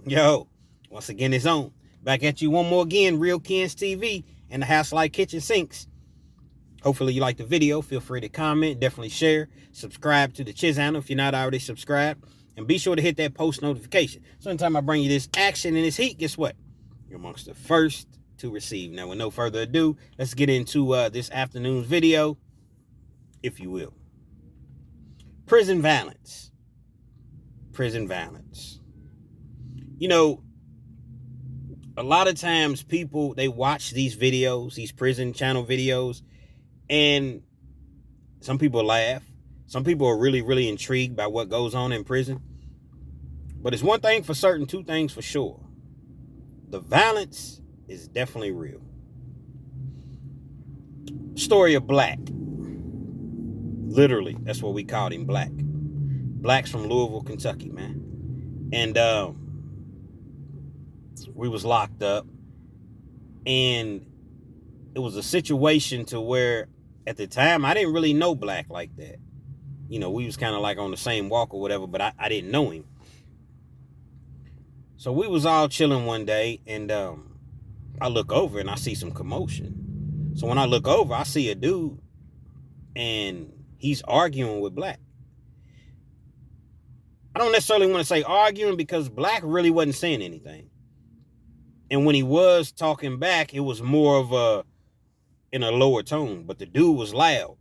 Yo, once again, it's on. Back at you one more again, Real Kens TV and the House Like Kitchen Sinks. Hopefully you like the video. Feel free to comment, definitely share, subscribe to the channel if you're not already subscribed, and be sure to hit that post notification. So anytime I bring you this action and this heat, guess what? You're amongst the first to receive. Now, with no further ado, let's get into this afternoon's video, if you will. Prison violence. Prison violence. You know, a lot of times people, they watch these videos, these prison channel videos, and some people laugh. Some people are really, really intrigued by what goes on in prison. But it's one thing for certain, two things for sure. The violence is definitely real. Story of Black. Literally, that's what we called him, Black. Black's from Louisville, Kentucky, man. And we was locked up. And it was a situation to where at the time I didn't really know Black like that. You know, we was kind of like on the same walk or whatever, but I didn't know him. So we was all chilling one day, and I look over and I see some commotion. So when I look over, I see a dude, and he's arguing with Black. I don't necessarily want to say arguing because Black really wasn't saying anything. And when he was talking back, it was more of in a lower tone, but the dude was loud.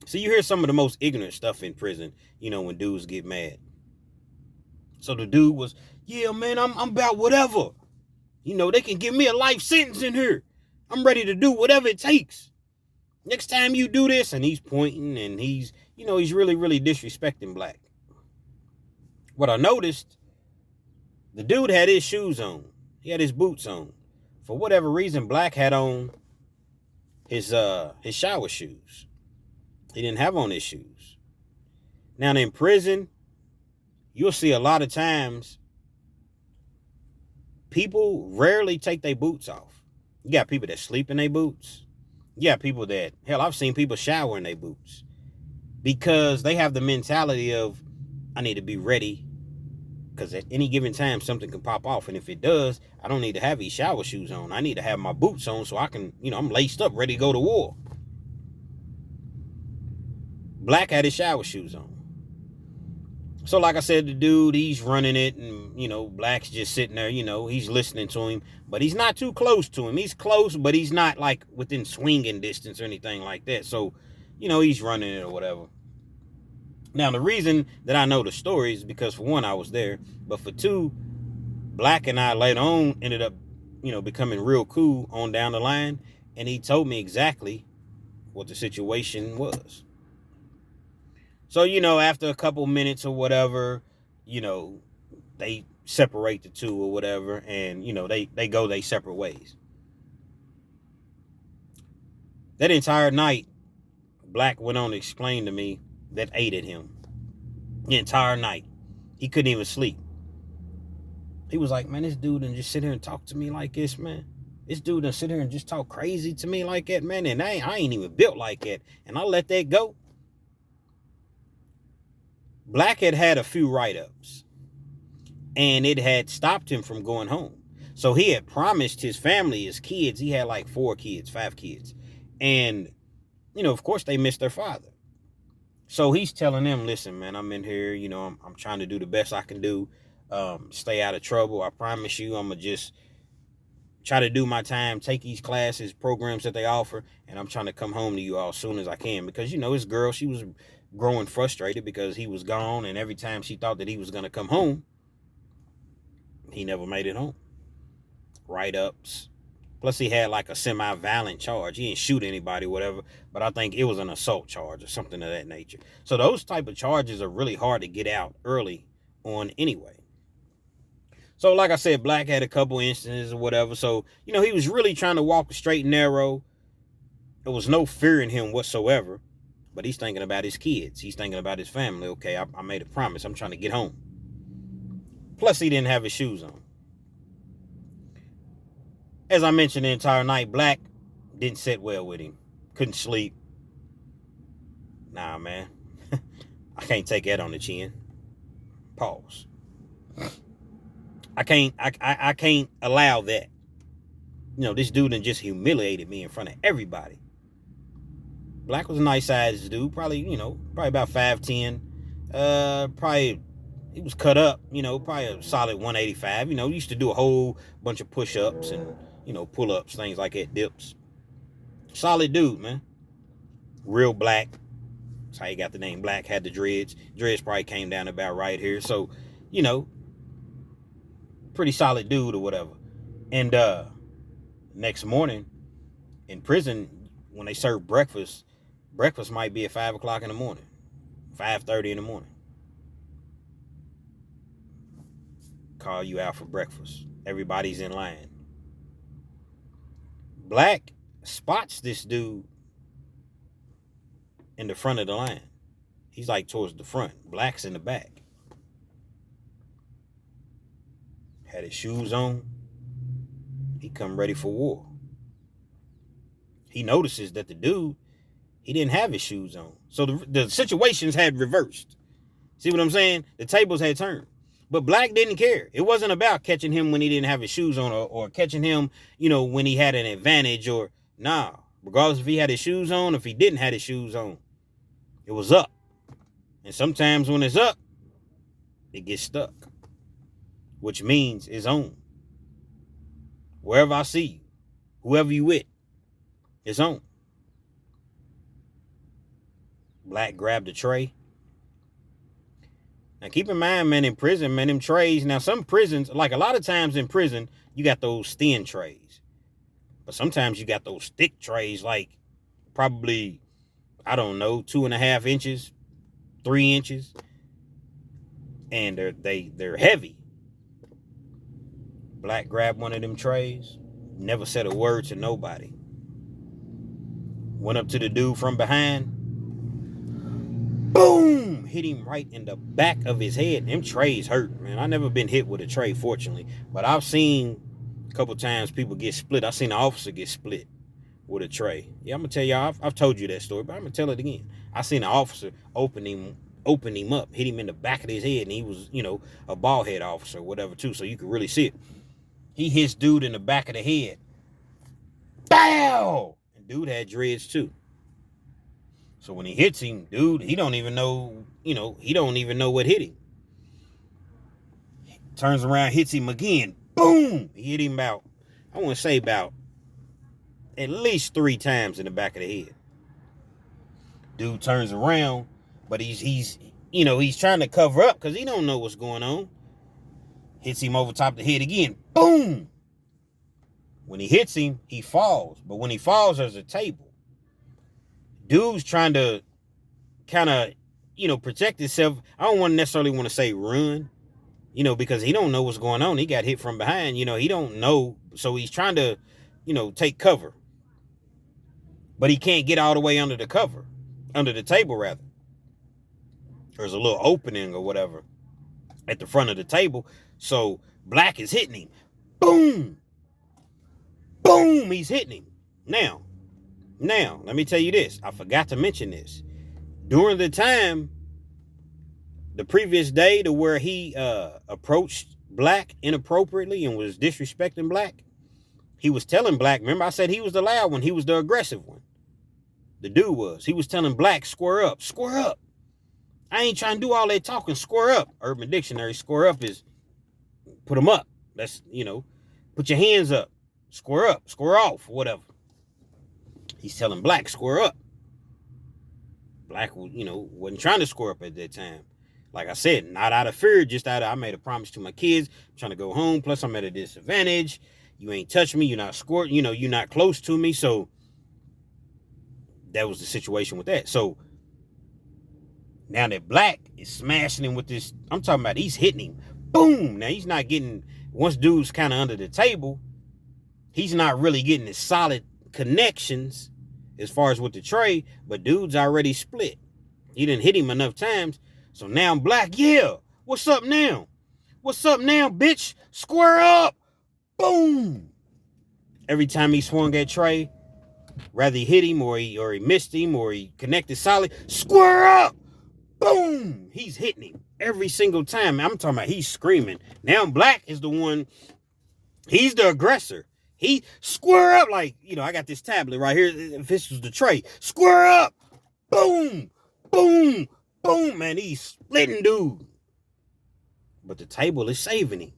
So you hear some of the most ignorant stuff in prison, you know, when dudes get mad. So the dude was, yeah, man, I'm about whatever. You know, they can give me a life sentence in here. I'm ready to do whatever it takes. Next time you do this, and he's pointing, and he's really, really disrespecting Black. What I noticed, the dude had his shoes on. He had his boots on. For whatever reason, Black had on his shower shoes. He didn't have on his shoes. Now in prison, you'll see a lot of times people rarely take their boots off. You got people that sleep in their boots. You got people that, hell, I've seen people shower in their boots because they have the mentality of, I need to be ready because at any given time something can pop off, and if it does, I don't need to have these shower shoes on. I need to have my boots on so I can, I'm laced up, ready to go to war. Black had his shower shoes on. So like I said, the dude, he's running it, and, Black's just sitting there, he's listening to him, but he's not too close to him. He's close, but he's not like within swinging distance or anything like that. So, he's running it or whatever. Now, the reason that I know the story is because, for one, I was there, but for two, Black and I later on ended up, becoming real cool on down the line, and he told me exactly what the situation was. So, after a couple minutes or whatever, they separate the two or whatever, and, they go their separate ways. That entire night, Black went on to explain to me that aided him. The entire night. He couldn't even sleep. He was like, man, this dude done just sit here and talk to me like this, man. This dude done sit here and just talk crazy to me like that, man, and I ain't even built like that. And I let that go. Black had a few write-ups, and it had stopped him from going home. So he had promised his family, his kids, he had like 5 kids. And, of course they missed their father. So he's telling them, listen, man, I'm in here, I'm trying to do the best I can do, stay out of trouble. I promise you, I'm going to just try to do my time, take these classes, programs that they offer, and I'm trying to come home to you all as soon as I can. Because, his girl, she was growing frustrated because he was gone, and every time she thought that he was going to come home, he never made it home. Write-ups. Plus, he had like a semi-violent charge. He didn't shoot anybody, whatever, but I think it was an assault charge or something of that nature. So those type of charges are really hard to get out early on anyway. So like I said, Black had a couple instances or whatever. So, he was really trying to walk the straight and narrow. There was no fear in him whatsoever. But he's thinking about his kids. He's thinking about his family. Okay, I made a promise. I'm trying to get home. Plus, he didn't have his shoes on. As I mentioned the entire night, Black didn't sit well with him. Couldn't sleep. Nah, man. I can't take that on the chin. Pause. I can't allow that. You know, this dude done just humiliated me in front of everybody. Black was a nice sized dude, probably, probably about 5'10". Probably he was cut up, probably a solid 185. Used to do a whole bunch of push-ups and, pull-ups, things like that, dips. Solid dude, man. Real black. That's how he got the name Black. Had the dreads. Dreads probably came down about right here. So, pretty solid dude or whatever. And next morning in prison, when they serve breakfast might be at 5 o'clock in the morning, 5:30 in the morning. Call you out for breakfast. Everybody's in line. Black spots this dude in the front of the line. He's like towards the front. Black's in the back. Had his shoes on. He come ready for war. He notices that the dude, he didn't have his shoes on. So the situations had reversed. See what I'm saying? The tables had turned. But Black didn't care. It wasn't about catching him when he didn't have his shoes on or catching him, when he had an advantage or nah. Regardless if he had his shoes on or if he didn't have his shoes on. It was up. And sometimes when it's up, it gets stuck. Which means it's on. Wherever I see you, whoever you with, it's on. Black grabbed a tray. Now keep in mind, man, in prison, man, them trays. Now some prisons, like a lot of times in prison, you got those thin trays. But sometimes you got those thick trays, like probably, 2.5 inches, 3 inches. And they're heavy. Black grabbed one of them trays, never said a word to nobody. Went up to the dude from behind. Boom! Hit him right in the back of his head. Them trays hurt, man. I never been hit with a tray, fortunately. But I've seen a couple times people get split. I've seen an officer get split with a tray. Yeah, I'm going to tell y'all, I've told you that story, but I'm going to tell it again. I seen an officer open him up, hit him in the back of his head, and he was, a bald head officer or whatever, too, so you could really see it. He hits dude in the back of the head. Bow! And dude had dreads, too. So when he hits him, dude, he don't even know what hit him. Turns around, hits him again. Boom! He hit him about at least 3 times in the back of the head. Dude turns around, but he's trying to cover up because he don't know what's going on. Hits him over top of the head again. Boom! When he hits him, he falls. But when he falls, there's a table. Dude's trying to kind of, protect himself. I don't necessarily want to say run, because he don't know what's going on. He got hit from behind. He don't know. So he's trying to, take cover. But he can't get all the way under the table, rather. There's a little opening or whatever at the front of the table. So Black is hitting him. Boom! Boom! He's hitting him. Now, let me tell you this. I forgot to mention this. During the time, the previous day to where he approached Black inappropriately and was disrespecting Black, he was telling Black, remember I said he was the loud one, he was the aggressive one. The dude was. He was telling Black, square up, square up. I ain't trying to do all that talking, square up. Urban Dictionary, square up is put them up. That's, put your hands up. Square up, square off, whatever. He's telling Black, square up. Black, wasn't trying to square up at that time. Like I said, not out of fear, just out of, I made a promise to my kids, I'm trying to go home, plus I'm at a disadvantage. You ain't touch me, you're not scored, you're not close to me, so that was the situation with that. So now that Black is smashing him with this, I'm talking about he's hitting him. Boom! Now he's not getting, once dude's kind of under the table, he's not really getting his solid connections as far as with the tray, but dude's already split. He didn't hit him enough times. So now I'm Black, yeah. What's up now? What's up now, bitch? Square up! Boom! Every time he swung at Trey, rather he hit him or he missed him or he connected solid, square up! Boom! He's hitting him. every single time. I'm talking about he's screaming. Now Black is the one, he's the aggressor. He square up like, I got this tablet right here. If this was the tray, square up. Boom, boom, boom, man. He's splitting dude. But the table is saving him.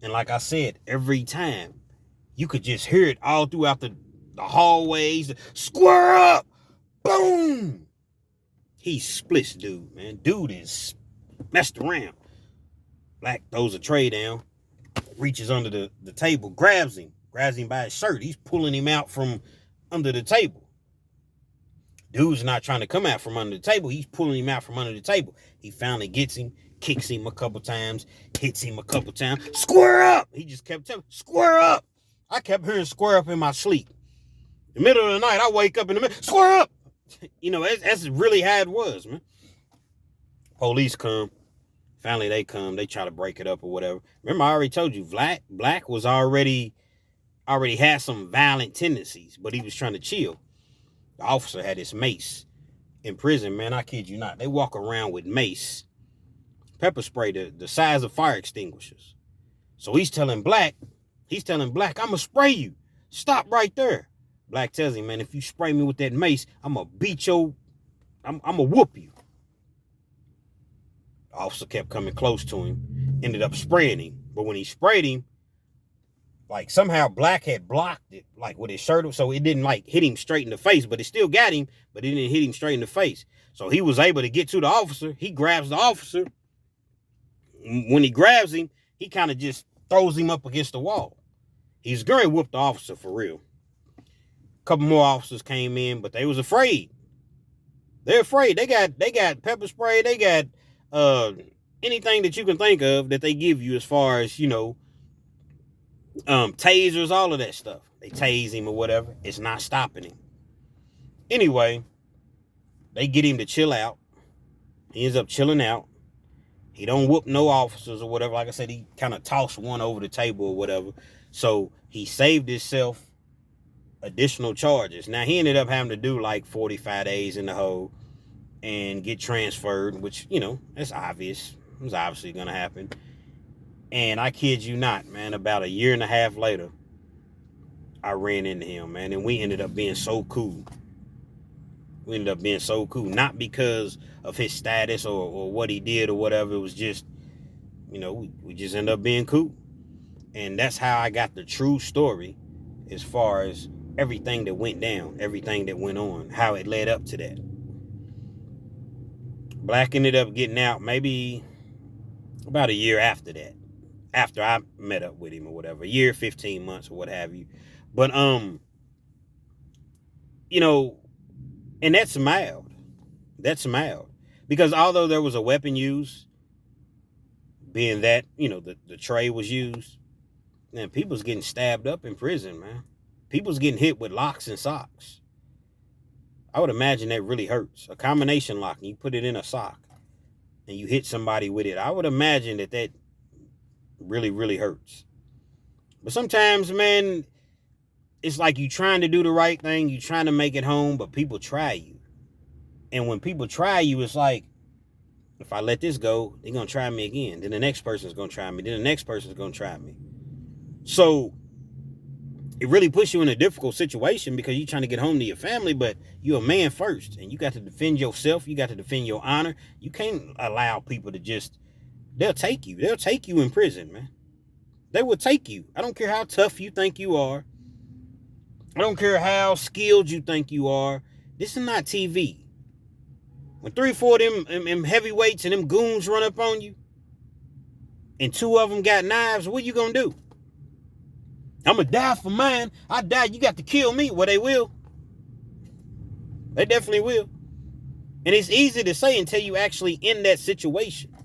And like I said, every time, you could just hear it all throughout the hallways. Square up! Boom! He splits dude, man. Dude is messed around. Black throws a tray down, reaches under the table, grabs him by his shirt. He's pulling him out from under the table. Dude's not trying to come out from under the table. He's pulling him out from under the table. He finally gets him, kicks him a couple times, hits him a couple times. Square up! He just kept telling me, square up! I kept hearing square up in my sleep. In the middle of the night, I wake up in the middle, square up! That's really how it was, man. Police come. Finally, they come. They try to break it up or whatever. Remember, I already told you, Black was already had some violent tendencies, but he was trying to chill. The officer had his mace. In prison, man, I kid you not. They walk around with mace, pepper spray, the size of fire extinguishers. So he's telling Black, I'm going to spray you. Stop right there. Black tells him, man, if you spray me with that mace, I'm going to beat I'm going to whoop you. The officer kept coming close to him, ended up spraying him. But when he sprayed him, like somehow Black had blocked it, like with his shirt, so it didn't like hit him straight in the face, but it still got him, but it didn't hit him straight in the face. So he was able to get to the officer. He grabs the officer. When he grabs him, he kind of just throws him up against the wall. He's going to whoop the officer for real. A couple more officers came in, but they was afraid. They're afraid. They got pepper spray. They got anything that you can think of that they give you as far as, tasers, all of that stuff. They tase him or whatever. It's not stopping him. Anyway, they get him to chill out. He ends up chilling out. He don't whoop no officers or whatever. Like I said, he kind of tossed one over the table or whatever. So he saved himself additional charges. Now, he ended up having to do like 45 days in the hole and get transferred, which, that's obvious. It was obviously going to happen. And I kid you not, man, about a year and a half later, I ran into him, man, and we ended up being so cool. Not because of his status or what he did or whatever. It was just, we just ended up being cool. And that's how I got the true story as far as everything that went down, everything that went on, how it led up to that. Black ended up getting out maybe about a year after that. After I met up with him or whatever, a year, 15 months or what have you. But, and that's mild. Because although there was a weapon used, being that, the tray was used, man, people's getting stabbed up in prison, man. People's getting hit with locks and socks. I would imagine that really hurts. A combination lock, and you put it in a sock, and you hit somebody with it. I would imagine that really, really hurts. But sometimes, man, it's like you trying to do the right thing, you trying to make it home, but people try you. And when people try you, it's like, if I let this go, they're going to try me again. Then the next person's going to try me. Then the next person's going to try me. So it really puts you in a difficult situation because you're trying to get home to your family, but you're a man first. And you got to defend yourself. You got to defend your honor. You can't allow people to just, they'll take you. They'll take you in prison, man. They will take you. I don't care how tough you think you are. I don't care how skilled you think you are. This is not TV. When 3 or 4 of them heavyweights and them goons run up on you, and 2 of them got knives, what you gonna do? I'm gonna die for mine. I died. You got to kill me. Well, they will. They definitely will. And it's easy to say until you actually in that situation.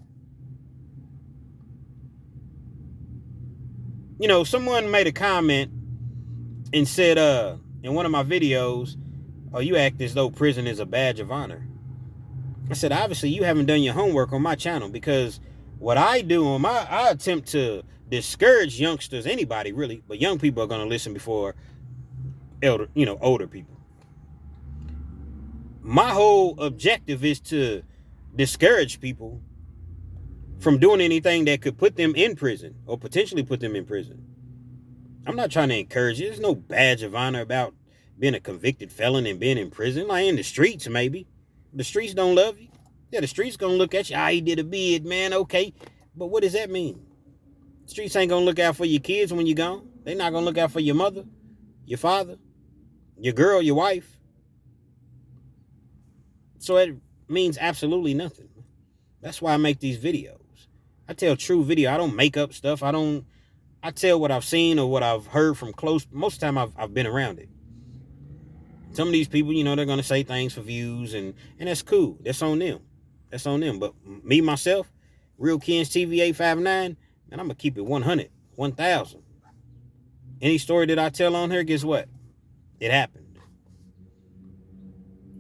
Someone made a comment and said, in one of my videos, oh, you act as though prison is a badge of honor. I said, obviously, you haven't done your homework on my channel, because what I do on I attempt to discourage youngsters, anybody really, but young people are going to listen before older people. My whole objective is to discourage people from doing anything that could put them in prison or potentially put them in prison. I'm not trying to encourage it. There's no badge of honor about being a convicted felon and being in prison. Like in the streets, maybe. The streets don't love you. Yeah, the streets gonna look at you. He did a bid, man. Okay. But what does that mean? The streets ain't gonna look out for your kids when you're gone. They're not gonna look out for your mother, your father, your girl, your wife. So it means absolutely nothing. That's why I make these videos. I tell true video. I don't make up stuff. I tell what I've seen or what I've heard from close. Most of the time I've been around it. Some of these people, they're going to say things for views, and that's cool. That's on them. That's on them. But me, myself, Real Kens TV 859, man, I'm going to keep it 100, 1,000. Any story that I tell on here, guess what? It happened.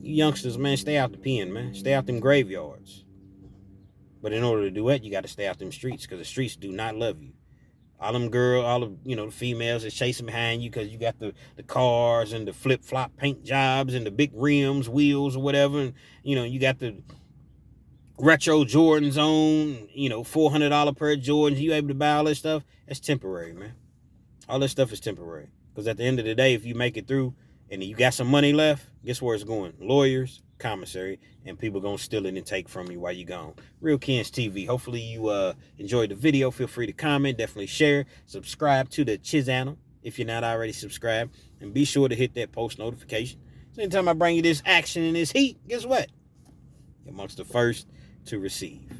You youngsters, man, stay out the pen, man. Stay out them graveyards. But in order to do that, you got to stay out them streets, because the streets do not love you. All them girls, all of, the females is chasing behind you because you got the cars and the flip-flop paint jobs and the big rims, wheels, or whatever. And, you got the retro Jordans on, $400 pair of Jordans. You able to buy all this stuff? That's temporary, man. All this stuff is temporary. Because at the end of the day, if you make it through and you got some money left, guess where it's going? Lawyers, commissary, and people gonna steal it and take from you while you gone. Real Kens TV. Hopefully you enjoyed the video. Feel free to comment, definitely share, subscribe to the channel if you're not already subscribed, and be sure to hit that post notification. So anytime I bring you this action and this heat, guess what? You're amongst the first to receive.